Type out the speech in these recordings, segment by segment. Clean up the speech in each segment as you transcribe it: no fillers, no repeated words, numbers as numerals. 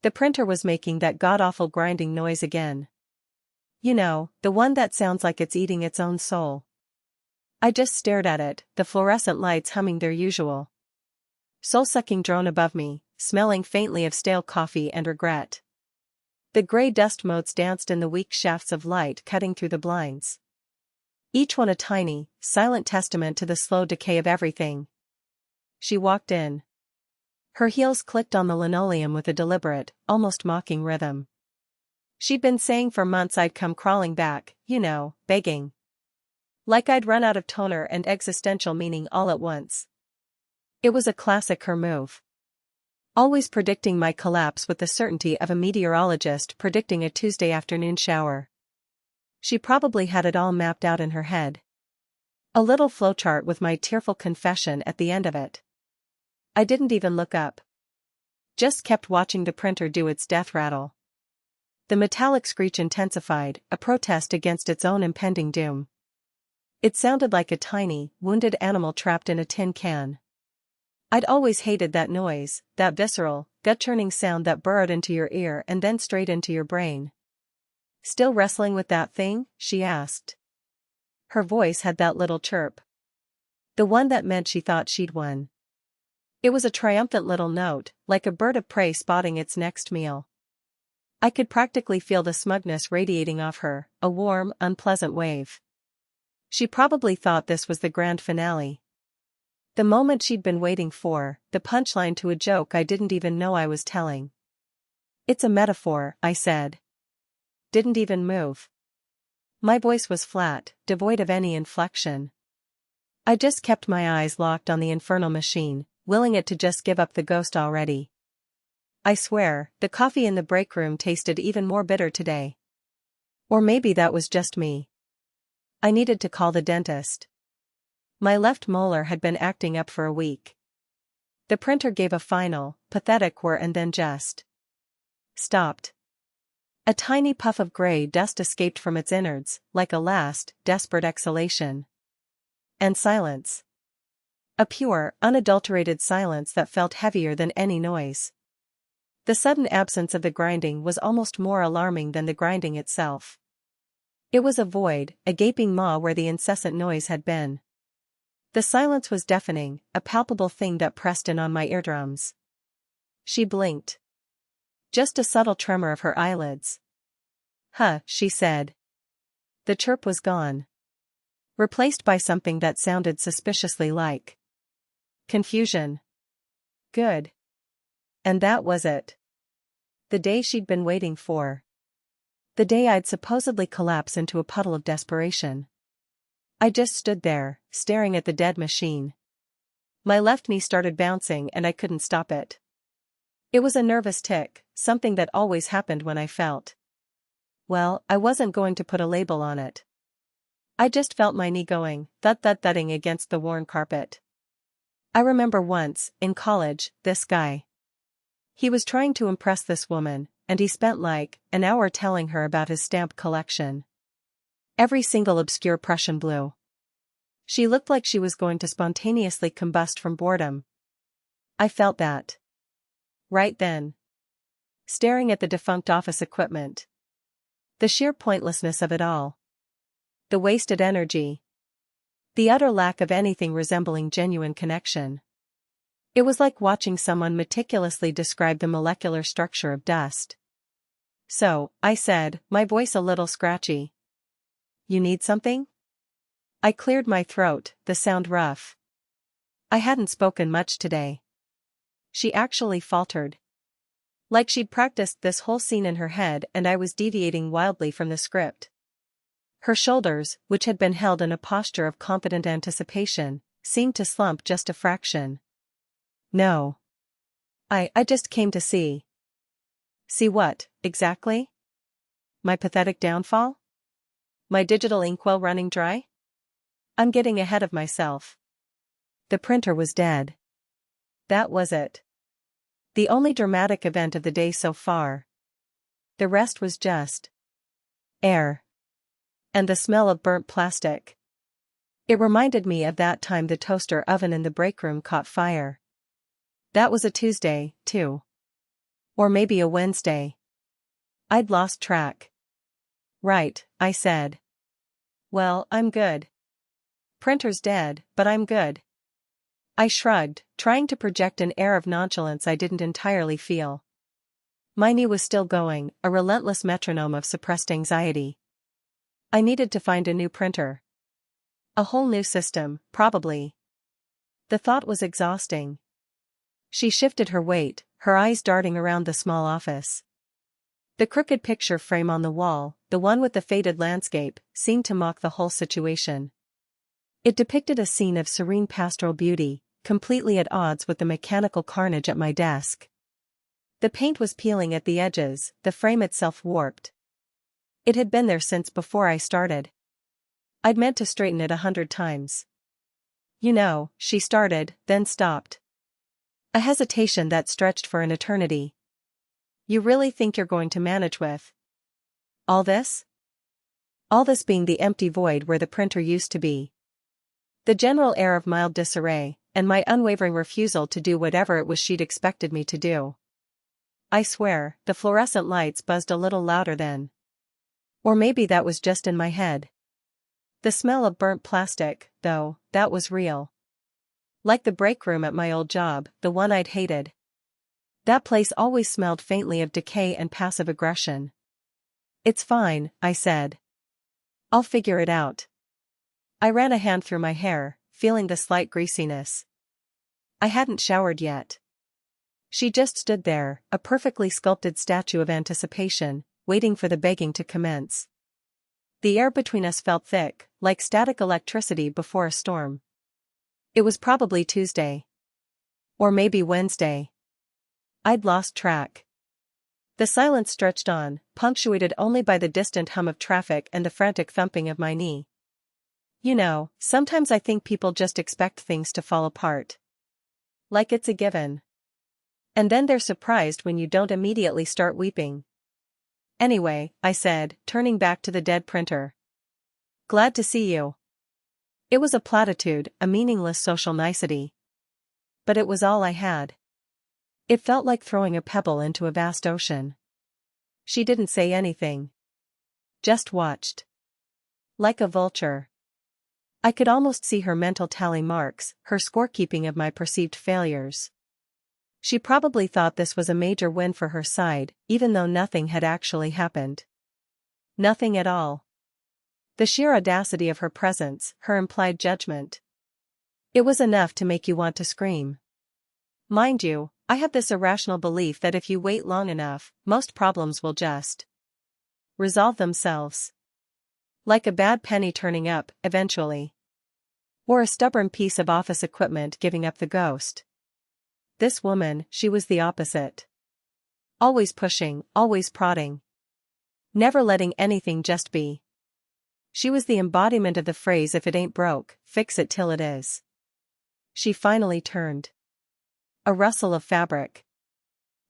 The printer was making that god-awful grinding noise again. You know, the one that sounds like it's eating its own soul. I just stared at it, the fluorescent lights humming their usual soul-sucking drone above me, smelling faintly of stale coffee and regret. The gray dust motes danced in the weak shafts of light cutting through the blinds. Each one a tiny, silent testament to the slow decay of everything. She walked in. Her heels clicked on the linoleum with a deliberate, almost mocking rhythm. She'd been saying for months I'd come crawling back, you know, begging. Like I'd run out of toner and existential meaning all at once. It was a classic her move. Always predicting my collapse with the certainty of a meteorologist predicting a Tuesday afternoon shower. She probably had it all mapped out in her head. A little flowchart with my tearful confession at the end of it. I didn't even look up. Just kept watching the printer do its death rattle. The metallic screech intensified, a protest against its own impending doom. It sounded like a tiny, wounded animal trapped in a tin can. I'd always hated that noise, that visceral, gut-churning sound that burrowed into your ear and then straight into your brain. Still wrestling with that thing? She asked. Her voice had that little chirp. The one that meant she thought she'd won. It was a triumphant little note, like a bird of prey spotting its next meal. I could practically feel the smugness radiating off her, a warm, unpleasant wave. She probably thought this was the grand finale. The moment she'd been waiting for, the punchline to a joke I didn't even know I was telling. It's a metaphor, I said. Didn't even move. My voice was flat, devoid of any inflection. I just kept my eyes locked on the infernal machine, willing it to just give up the ghost already. I swear, the coffee in the break room tasted even more bitter today. Or maybe that was just me. I needed to call the dentist. My left molar had been acting up for a week. The printer gave a final, pathetic whir and then just stopped. A tiny puff of gray dust escaped from its innards, like a last, desperate exhalation. And silence. A pure, unadulterated silence that felt heavier than any noise. The sudden absence of the grinding was almost more alarming than the grinding itself. It was a void, a gaping maw where the incessant noise had been. The silence was deafening, a palpable thing that pressed in on my eardrums. She blinked. Just a subtle tremor of her eyelids. Huh, she said. The chirp was gone. Replaced by something that sounded suspiciously like confusion. Good. And that was it. The day she'd been waiting for. The day I'd supposedly collapse into a puddle of desperation. I just stood there, staring at the dead machine. My left knee started bouncing and I couldn't stop it. It was a nervous tick, something that always happened when I felt. Well, I wasn't going to put a label on it. I just felt my knee going, thud-thud-thudding against the worn carpet. I remember once, in college, this guy. He was trying to impress this woman, and he spent like an hour telling her about his stamp collection. Every single obscure Prussian blue. She looked like she was going to spontaneously combust from boredom. I felt that. Right then. Staring at the defunct office equipment. The sheer pointlessness of it all. The wasted energy. The utter lack of anything resembling genuine connection. It was like watching someone meticulously describe the molecular structure of dust. So, I said, my voice a little scratchy. You need something? I cleared my throat, the sound rough. I hadn't spoken much today. She actually faltered. Like she'd practiced this whole scene in her head and I was deviating wildly from the script. Her shoulders, which had been held in a posture of confident anticipation, seemed to slump just a fraction. No. I just came to see. See what, exactly? My pathetic downfall? My digital inkwell running dry? I'm getting ahead of myself. The printer was dead. That was it. The only dramatic event of the day so far. The rest was just air. And the smell of burnt plastic. It reminded me of that time the toaster oven in the break room caught fire. That was a Tuesday, too. Or maybe a Wednesday. I'd lost track. Right, I said. Well, I'm good. Printer's dead, but I'm good. I shrugged, trying to project an air of nonchalance I didn't entirely feel. My knee was still going, a relentless metronome of suppressed anxiety. I needed to find a new printer. A whole new system, probably. The thought was exhausting. She shifted her weight, her eyes darting around the small office. The crooked picture frame on the wall, the one with the faded landscape, seemed to mock the whole situation. It depicted a scene of serene pastoral beauty, completely at odds with the mechanical carnage at my desk. The paint was peeling at the edges, the frame itself warped. It had been there since before I started. I'd meant to straighten it 100 times. You know, she started, then stopped. A hesitation that stretched for an eternity. You really think you're going to manage with all this? All this being the empty void where the printer used to be. The general air of mild disarray, and my unwavering refusal to do whatever it was she'd expected me to do. I swear, the fluorescent lights buzzed a little louder then. Or maybe that was just in my head. The smell of burnt plastic, though, that was real. Like the break room at my old job, the one I'd hated. That place always smelled faintly of decay and passive aggression. It's fine, I said. I'll figure it out. I ran a hand through my hair, feeling the slight greasiness. I hadn't showered yet. She just stood there, a perfectly sculpted statue of anticipation, waiting for the begging to commence. The air between us felt thick, like static electricity before a storm. It was probably Tuesday. Or maybe Wednesday. I'd lost track. The silence stretched on, punctuated only by the distant hum of traffic and the frantic thumping of my knee. You know, sometimes I think people just expect things to fall apart. Like it's a given. And then they're surprised when you don't immediately start weeping. Anyway, I said, turning back to the dead printer. Glad to see you. It was a platitude, a meaningless social nicety. But it was all I had. It felt like throwing a pebble into a vast ocean. She didn't say anything. Just watched. Like a vulture. I could almost see her mental tally marks, her scorekeeping of my perceived failures. She probably thought this was a major win for her side, even though nothing had actually happened. Nothing at all. The sheer audacity of her presence, her implied judgment. It was enough to make you want to scream. Mind you, I have this irrational belief that if you wait long enough, most problems will just resolve themselves. Like a bad penny turning up, eventually. Or a stubborn piece of office equipment giving up the ghost. This woman, she was the opposite. Always pushing, always prodding. Never letting anything just be. She was the embodiment of the phrase if it ain't broke, fix it till it is. She finally turned. A rustle of fabric.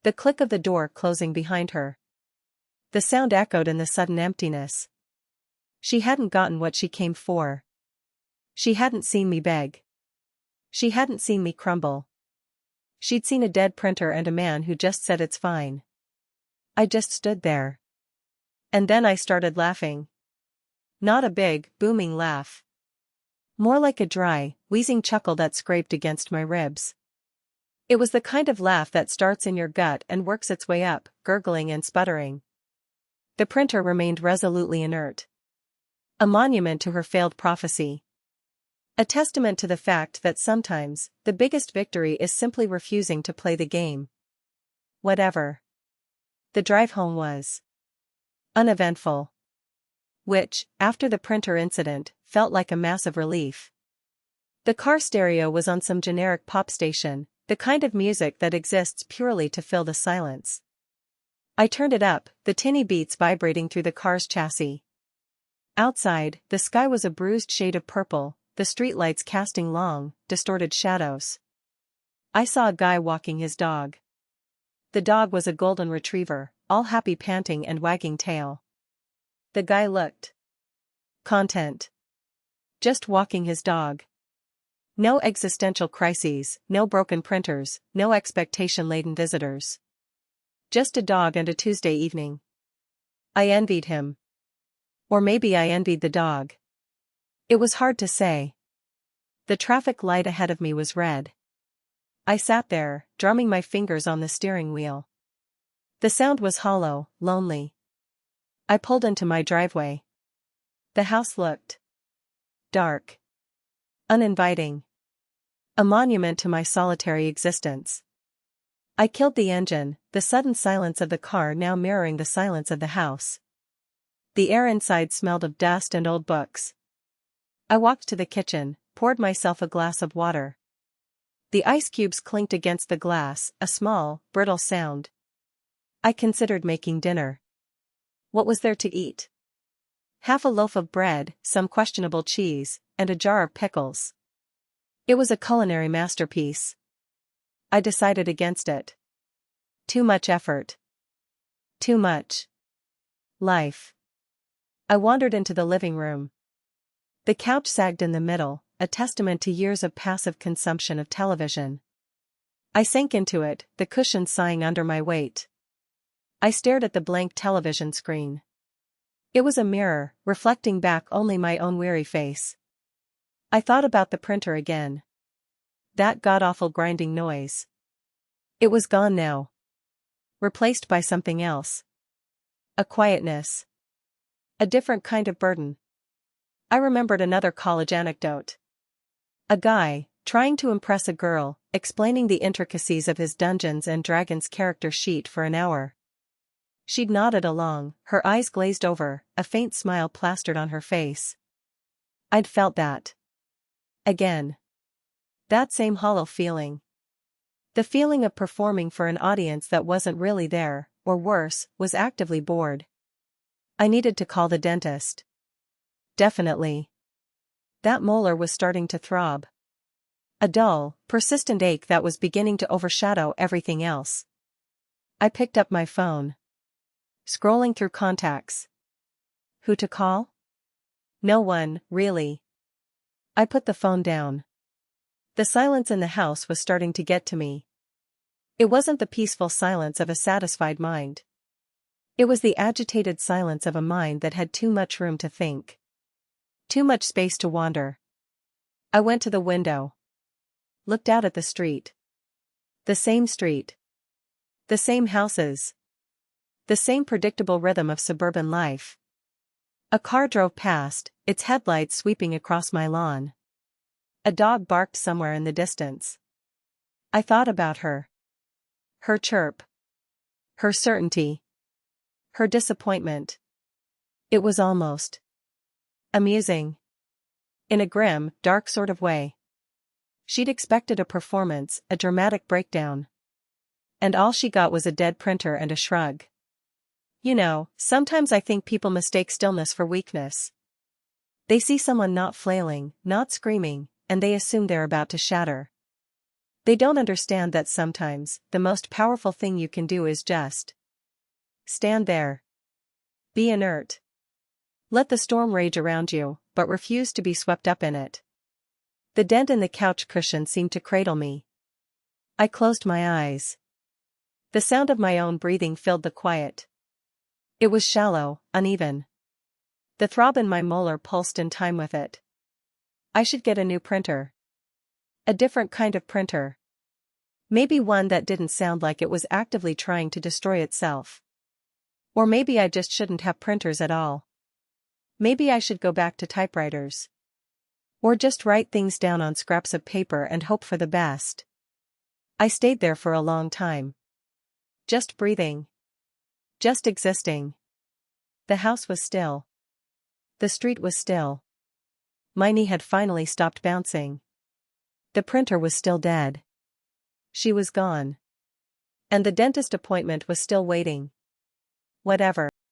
The click of the door closing behind her. The sound echoed in the sudden emptiness. She hadn't gotten what she came for. She hadn't seen me beg. She hadn't seen me crumble. She'd seen a dead printer and a man who just said it's fine. I just stood there. And then I started laughing. Not a big, booming laugh. More like a dry, wheezing chuckle that scraped against my ribs. It was the kind of laugh that starts in your gut and works its way up, gurgling and sputtering. The printer remained resolutely inert. A monument to her failed prophecy. A testament to the fact that sometimes, the biggest victory is simply refusing to play the game. Whatever. The drive home was uneventful. Which, after the printer incident, felt like a massive relief. The car stereo was on some generic pop station, the kind of music that exists purely to fill the silence. I turned it up, the tinny beats vibrating through the car's chassis. Outside, the sky was a bruised shade of purple, the streetlights casting long, distorted shadows. I saw a guy walking his dog. The dog was a golden retriever, all happy, panting and wagging tail. The guy looked content. Just walking his dog. No existential crises, no broken printers, no expectation-laden visitors. Just a dog and a Tuesday evening. I envied him. Or maybe I envied the dog. It was hard to say. The traffic light ahead of me was red. I sat there, drumming my fingers on the steering wheel. The sound was hollow, lonely. I pulled into my driveway. The house looked dark. Uninviting. A monument to my solitary existence. I killed the engine, the sudden silence of the car now mirroring the silence of the house. The air inside smelled of dust and old books. I walked to the kitchen, poured myself a glass of water. The ice cubes clinked against the glass, a small, brittle sound. I considered making dinner. What was there to eat? Half a loaf of bread, some questionable cheese, and a jar of pickles. It was a culinary masterpiece. I decided against it. Too much effort. Too much life. I wandered into the living room. The couch sagged in the middle, a testament to years of passive consumption of television. I sank into it, the cushions sighing under my weight. I stared at the blank television screen. It was a mirror, reflecting back only my own weary face. I thought about the printer again. That god-awful grinding noise. It was gone now. Replaced by something else. A quietness. A different kind of burden. I remembered another college anecdote. A guy, trying to impress a girl, explaining the intricacies of his Dungeons and Dragons character sheet for an hour. She'd nodded along, her eyes glazed over, a faint smile plastered on her face. I'd felt that. Again. That same hollow feeling. The feeling of performing for an audience that wasn't really there, or worse, was actively bored. I needed to call the dentist. Definitely. That molar was starting to throb. A dull, persistent ache that was beginning to overshadow everything else. I picked up my phone. Scrolling through contacts. Who to call? No one, really. I put the phone down. The silence in the house was starting to get to me. It wasn't the peaceful silence of a satisfied mind. It was the agitated silence of a mind that had too much room to think. Too much space to wander. I went to the window. Looked out at the street. The same street. The same houses. The same predictable rhythm of suburban life. A car drove past, its headlights sweeping across my lawn. A dog barked somewhere in the distance. I thought about her. Her chirp. Her certainty. Her disappointment. It was almost amusing. In a grim, dark sort of way. She'd expected a performance, a dramatic breakdown. And all she got was a dead printer and a shrug. You know, sometimes I think people mistake stillness for weakness. They see someone not flailing, not screaming, and they assume they're about to shatter. They don't understand that sometimes, the most powerful thing you can do is just stand there. Be inert. Let the storm rage around you, but refuse to be swept up in it. The dent in the couch cushion seemed to cradle me. I closed my eyes. The sound of my own breathing filled the quiet. It was shallow, uneven. The throb in my molar pulsed in time with it. I should get a new printer. A different kind of printer. Maybe one that didn't sound like it was actively trying to destroy itself. Or maybe I just shouldn't have printers at all. Maybe I should go back to typewriters. Or just write things down on scraps of paper and hope for the best. I stayed there for a long time. Just breathing. Just existing. The house was still. The street was still. My knee had finally stopped bouncing. The printer was still dead. She was gone. And the dentist appointment was still waiting. Whatever.